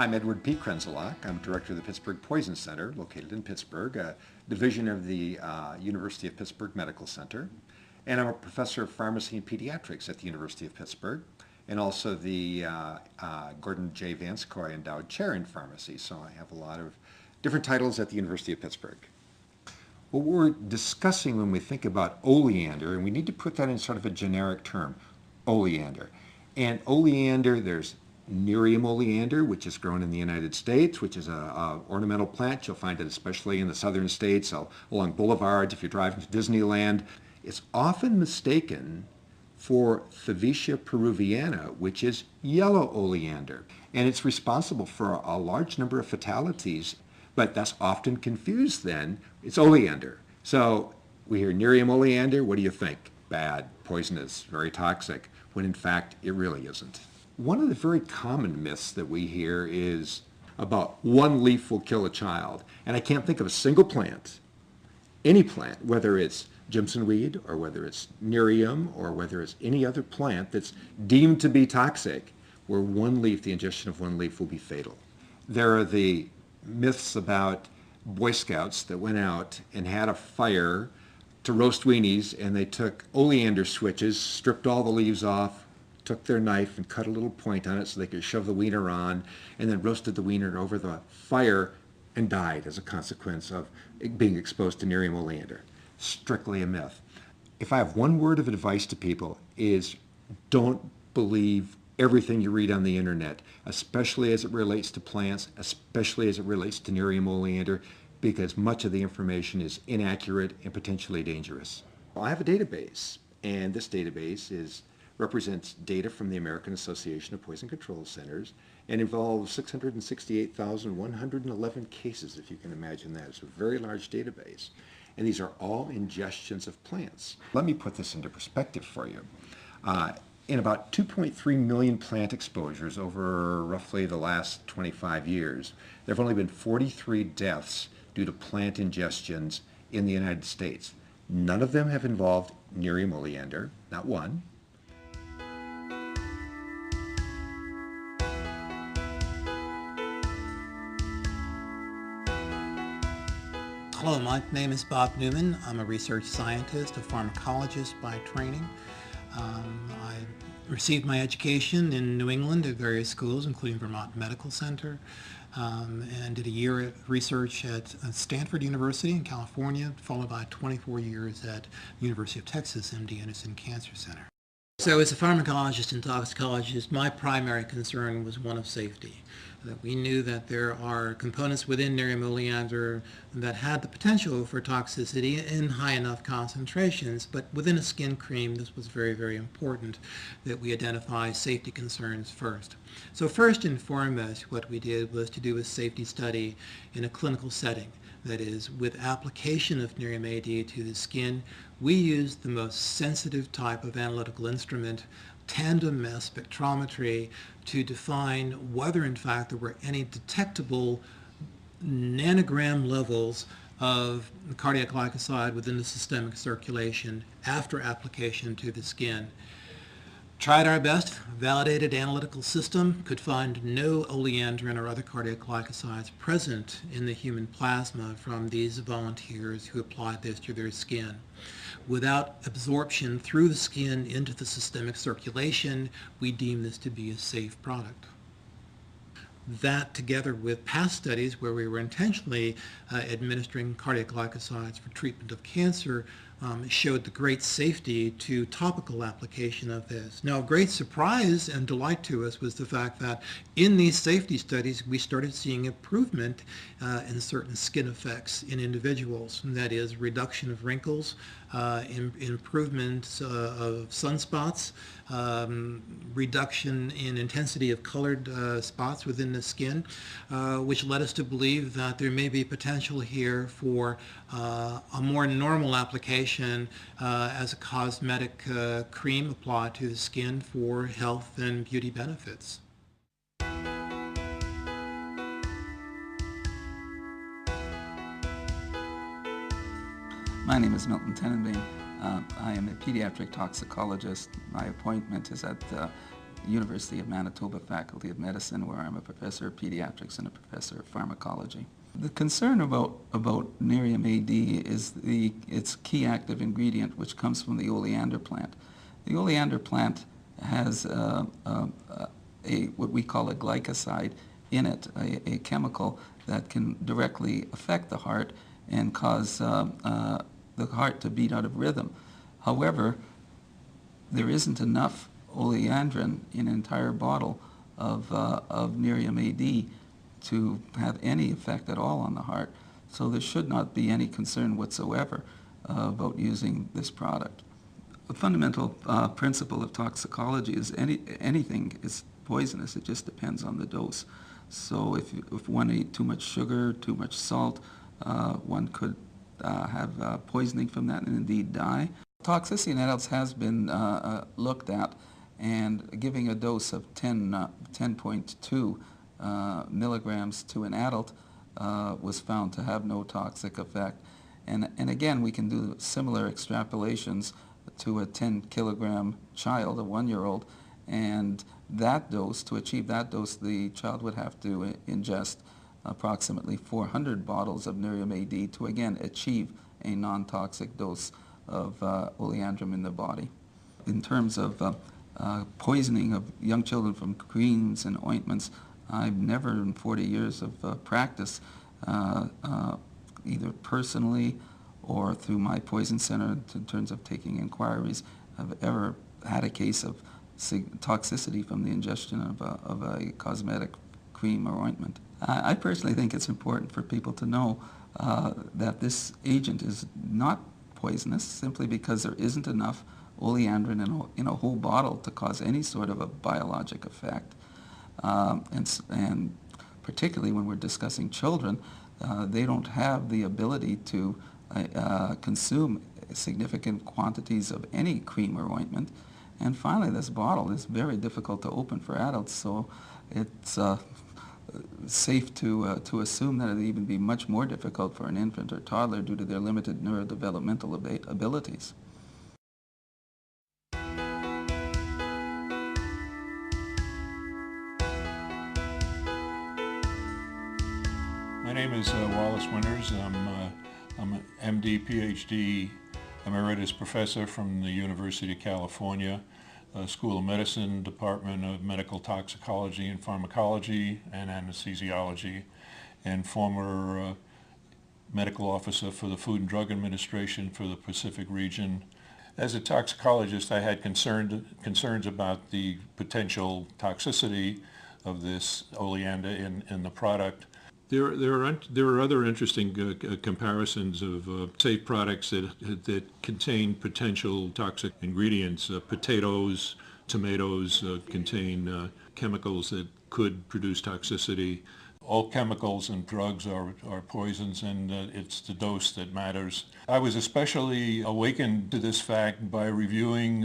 I'm Edward P. Krenzelak. I'm director of the Pittsburgh Poison Center, located in Pittsburgh, a division of the University of Pittsburgh Medical Center. And I'm a professor of pharmacy and pediatrics at the University of Pittsburgh, and also the Gordon J. Vanscoy Endowed Chair in Pharmacy. So I have a lot of different titles at the University of Pittsburgh. What we're discussing when we think about oleander, and we need to put that in sort of a generic term, oleander. And oleander, there's Nerium Oleander, which is grown in the United States, which is a ornamental plant. You'll find it especially in the southern states, along boulevards, if you're driving to Disneyland. It's often mistaken for Favicia peruviana, which is yellow oleander. And it's responsible for a large number of fatalities, but that's often confused then. It's oleander. So we hear Nerium Oleander, what do you think? Bad, poisonous, very toxic, when in fact it really isn't. One of the very common myths that we hear is about one leaf will kill a child. And I can't think of a single plant, any plant, whether it's Jimson weed or whether it's Nerium or whether it's any other plant that's deemed to be toxic, where the ingestion of one leaf will be fatal. There are the myths about Boy Scouts that went out and had a fire to roast weenies, and they took oleander switches, stripped all the leaves off, took their knife and cut a little point on it so they could shove the wiener on, and then roasted the wiener over the fire and died as a consequence of being exposed to Nerium Oleander. Strictly a myth. If I have one word of advice to people is don't believe everything you read on the internet, especially as it relates to plants, especially as it relates to Nerium Oleander, because much of the information is inaccurate and potentially dangerous. Well, I have a database, and this database represents data from the American Association of Poison Control Centers and involves 668,111 cases, if you can imagine that. It's a very large database. And these are all ingestions of plants. Let me put this into perspective for you. In about 2.3 million plant exposures over roughly the last 25 years, there have only been 43 deaths due to plant ingestions in the United States. None of them have involved Nerium Oleander, not one. Hello, my name is Bob Newman. I'm a research scientist, a pharmacologist by training. I received my education in New England at various schools, including Vermont Medical Center, and did a year of research at Stanford University in California, followed by 24 years at University of Texas M.D. Anderson Cancer Center. So as a pharmacologist and toxicologist, my primary concern was one of safety. That we knew that there are components within Nerium Oleander that had the potential for toxicity in high enough concentrations, but within a skin cream, this was very, very important that we identify safety concerns first. So first and foremost, what we did was to do a safety study in a clinical setting. That is, with application of Nerium AD to the skin, we used the most sensitive type of analytical instrument, tandem mass spectrometry, to define whether in fact there were any detectable nanogram levels of cardiac glycoside within the systemic circulation after application to the skin. Tried our best, validated analytical system, could find no oleandrin or other cardiac glycosides present in the human plasma from these volunteers who applied this to their skin. Without absorption through the skin into the systemic circulation, we deem this to be a safe product. That, together with past studies where we were intentionally administering cardiac glycosides for treatment of cancer, showed the great safety to topical application of this. Now, a great surprise and delight to us was the fact that in these safety studies, we started seeing improvement in certain skin effects in individuals. And that is reduction of wrinkles, improvement of sunspots, reduction in intensity of colored spots within the skin, which led us to believe that there may be potential here for a more normal application as a cosmetic cream applied to the skin for health and beauty benefits. My name is Milton Tenenbein. I am a pediatric toxicologist. My appointment is at the University of Manitoba Faculty of Medicine, where I'm a professor of pediatrics and a professor of pharmacology. The concern about Nerium AD is its key active ingredient, which comes from the oleander plant. The oleander plant has what we call a glycoside in it, a chemical that can directly affect the heart and cause the heart to beat out of rhythm. However, there isn't enough oleandrin in an entire bottle of Nerium AD to have any effect at all on the heart. So there should not be any concern whatsoever about using this product. A fundamental principle of toxicology is anything is poisonous. It just depends on the dose. So if one ate too much sugar, too much salt, one could have poisoning from that and indeed die. Toxicity in adults has been looked at, and giving a dose of 10.2 milligrams to an adult was found to have no toxic effect. And again, we can do similar extrapolations to a 10-kilogram child, a 1-year-old, and that dose, to achieve that dose, the child would have to ingest approximately 400 bottles of Nerium AD to again achieve a non-toxic dose of oleandrin in the body. In terms of poisoning of young children from creams and ointments, I've never in 40 years of practice, either personally or through my poison center in terms of taking inquiries, have ever had a case of toxicity from the ingestion of a cosmetic cream or ointment. I personally think it's important for people to know that this agent is not poisonous simply because there isn't enough oleandrin in a whole bottle to cause any sort of a biologic effect. And particularly when we're discussing children, they don't have the ability to consume significant quantities of any cream or ointment. And finally, this bottle is very difficult to open for adults, so it's safe to assume that it would even be much more difficult for an infant or toddler due to their limited neurodevelopmental abilities. My name is Wallace Winters. I'm an M.D. Ph.D. Emeritus Professor from the University of California, School of Medicine, Department of Medical Toxicology and Pharmacology and Anesthesiology, and former medical officer for the Food and Drug Administration for the Pacific region. As a toxicologist, I had concerns about the potential toxicity of this oleander in the product. There are other interesting comparisons of safe products that contain potential toxic ingredients. Potatoes, tomatoes contain chemicals that could produce toxicity. All chemicals and drugs are poisons, and it's the dose that matters. I was especially awakened to this fact by reviewing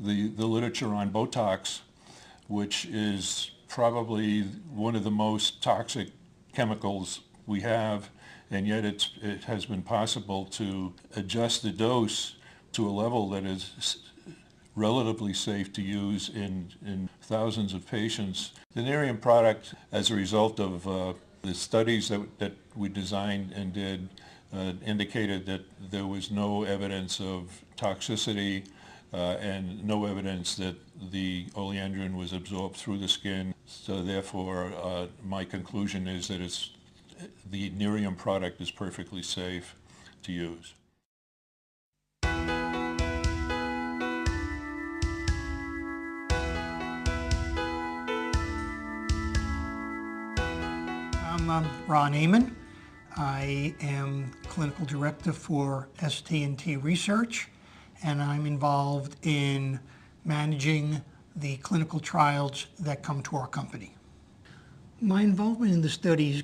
the literature on Botox, which is probably one of the most toxic chemicals we have, and yet it has been possible to adjust the dose to a level that is relatively safe to use in thousands of patients. The Nerium product, as a result of the studies that we designed and did, indicated that there was no evidence of toxicity and no evidence that the oleandrin was absorbed through the skin. So therefore, my conclusion is that the Nerium product is perfectly safe to use. I'm Ron Amon. I am Clinical Director for ST&T Research, and I'm involved in managing the clinical trials that come to our company. My involvement in the studies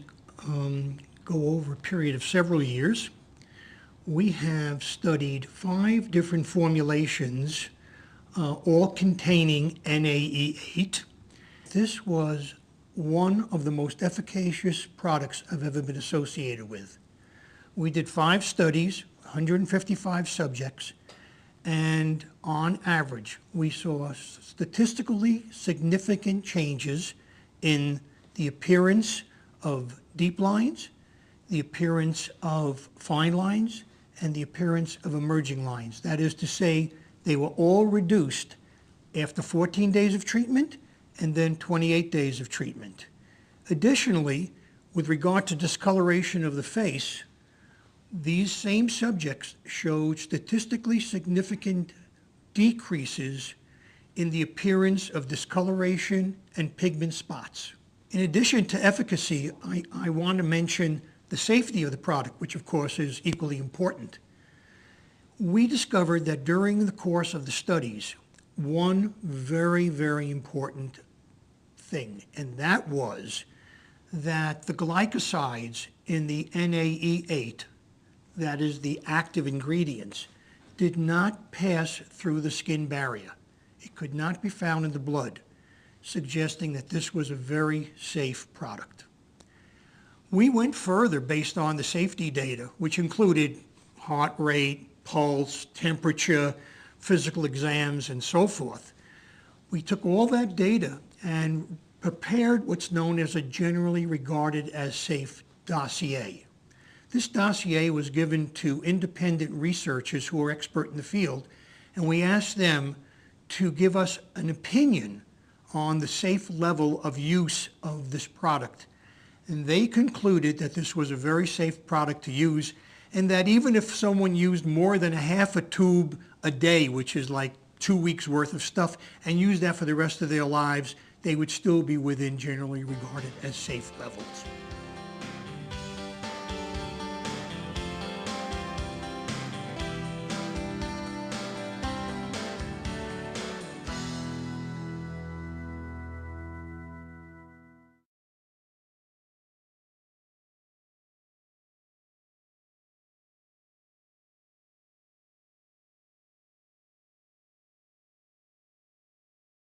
go over a period of several years. We have studied 5 different formulations, all containing NAE8. This was one of the most efficacious products I've ever been associated with. We did 5 studies, 155 subjects, and on average, we saw statistically significant changes in the appearance of deep lines, the appearance of fine lines, and the appearance of emerging lines. That is to say, they were all reduced after 14 days of treatment and then 28 days of treatment. Additionally, with regard to discoloration of the face, these same subjects showed statistically significant decreases in the appearance of discoloration and pigment spots. In addition to efficacy, I want to mention the safety of the product, which of course is equally important. We discovered that during the course of the studies, one very, very important thing, and that was that the glycosides in the NAE8, that is the active ingredients, did not pass through the skin barrier. It could not be found in the blood, suggesting that this was a very safe product. We went further based on the safety data, which included heart rate, pulse, temperature, physical exams, and so forth. We took all that data and prepared what's known as a generally regarded as safe dossier. This dossier was given to independent researchers who are expert in the field, and we asked them to give us an opinion on the safe level of use of this product. And they concluded that this was a very safe product to use, and that even if someone used more than a half a tube a day, which is like 2 weeks worth of stuff, and used that for the rest of their lives, they would still be within generally regarded as safe levels.